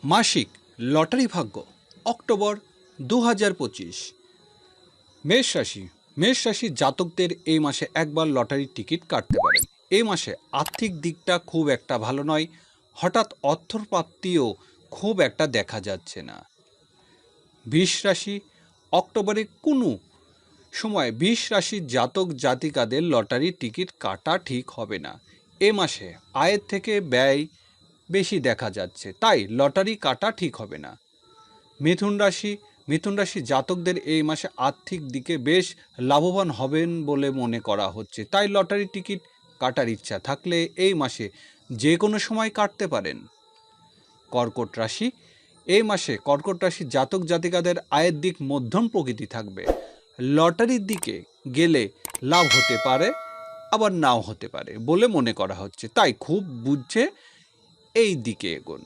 মাসিক লটারি ভাগ্য অক্টোবর 2025। মেষ রাশির জাতকদের এই মাসে একবার লটারির টিকিট কাটতে পারেন। এই মাসে আর্থিক দিকটা খুব একটা ভালো নয়, হঠাৎ অর্থপ্রাপ্তিও খুব একটা দেখা যাচ্ছে না। বৃষ রাশি অক্টোবরে কোনো সময় বৃষ রাশির জাতক জাতিকাদের লটারির টিকিট কাটা ঠিক হবে না। এ মাসে আয়ের থেকে ব্যয় বেশি দেখা যাচ্ছে, তাই লটারি কাটা ঠিক হবে না। মিথুন রাশি জাতকদের এই মাসে আর্থিক দিকে বেশ লাভবান হবেন বলে মনে করা হচ্ছে, তাই লটারি টিকিট কাটার ইচ্ছা থাকলে এই মাসে যে কোনো সময় কাটতে পারেন। কর্কট রাশি এই মাসে কর্কট রাশির জাতক জাতিকাদের আয়ের দিক মধ্যম প্রকৃতি থাকবে। লটারির দিকে গেলে লাভ হতে পারে, আবার নাও হতে পারে বলে মনে করা হচ্ছে, তাই খুব বুঝে এই দিকে এগোন।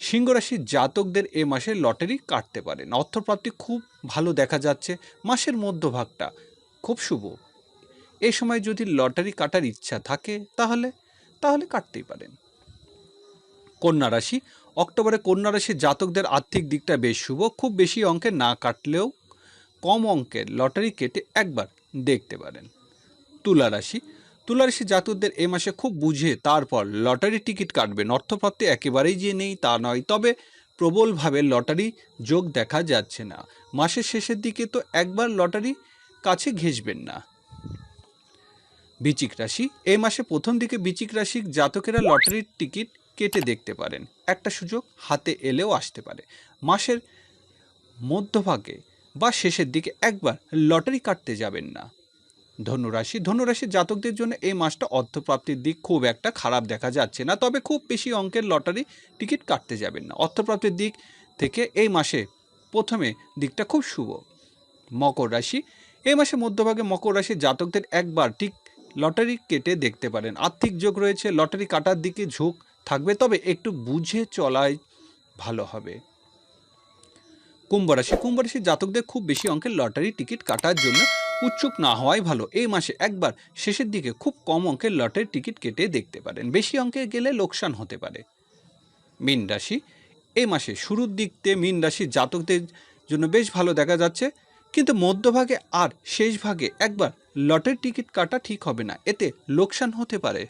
সিংহ রাশির জাতকদের এ মাসে লটারি কাটতে পারেন। অর্থপ্রাপ্তি খুব ভালো দেখা যাচ্ছে, মাসের মধ্যভাগটা খুব শুভ। এই সময় যদি লটারি কাটার ইচ্ছা থাকে তাহলে কাটতেই পারেন। কন্যা রাশি অক্টোবরে কন্যা রাশির জাতকদের আর্থিক দিকটা বেশ শুভ, খুব বেশি অঙ্কের না কাটলেও কম অঙ্কের লটারি কেটে একবার দেখতে পারেন। তুলা রাশি জাতকদের এ মাসে খুব বুঝে তারপর লটারি টিকিট কাটবেন। অর্থপ্রাপ্তি একেবারেই যে নেই তা নয়, তবে প্রবলভাবে লটারি যোগ দেখা যাচ্ছে না। মাসের শেষের দিকে তো একবার লটারি কাছে ঘেঁষবেন না। বৃশ্চিক রাশি এই মাসে প্রথম দিকে বৃশ্চিক রাশির জাতকেরা লটারির টিকিট কেটে দেখতে পারেন, একটা সুযোগ হাতে এলেও আসতে পারে। মাসের মধ্যভাগে বা শেষের দিকে একবার লটারি কাটতে যাবেন না। ধনুরাশির জাতকদের জন্য এই মাসটা অর্থপ্রাপ্তির দিক খুব একটা খারাপ দেখা যাচ্ছে না, তবে খুব বেশি অঙ্কের লটারি টিকিট কাটতে যাবেন না। অর্থপ্রাপ্তির দিক থেকে এই মাসে প্রথমে দিকটা খুব শুভ। মকর রাশি এই মাসে মধ্যভাগে মকর রাশির জাতকদের একবার ঠিক লটারি কেটে দেখতে পারেন। আর্থিক যোগ রয়েছে, লটারি কাটার দিকে ঝোঁক থাকবে, তবে একটু বুঝে চলাই ভালো হবে। কুম্ভ রাশির জাতকদের খুব বেশি অঙ্কের লটারি টিকিট কাটার জন্য উৎসুক না হওয়াই ভালো। এই মাসে একবার শেষের দিকে খুব কম অঙ্কের লটারির টিকিট কেটে দেখতে পারেন, বেশি অঙ্কে গেলে লোকসান হতে পারে। মীন রাশি এই মাসে শুরুর দিকতে মীন রাশির জাতকদের জন্য বেশ ভালো দেখা যাচ্ছে, কিন্তু মধ্যভাগে আর শেষ ভাগে একবার লটারির টিকিট কাটা ঠিক হবে না, এতে লোকসান হতে পারে।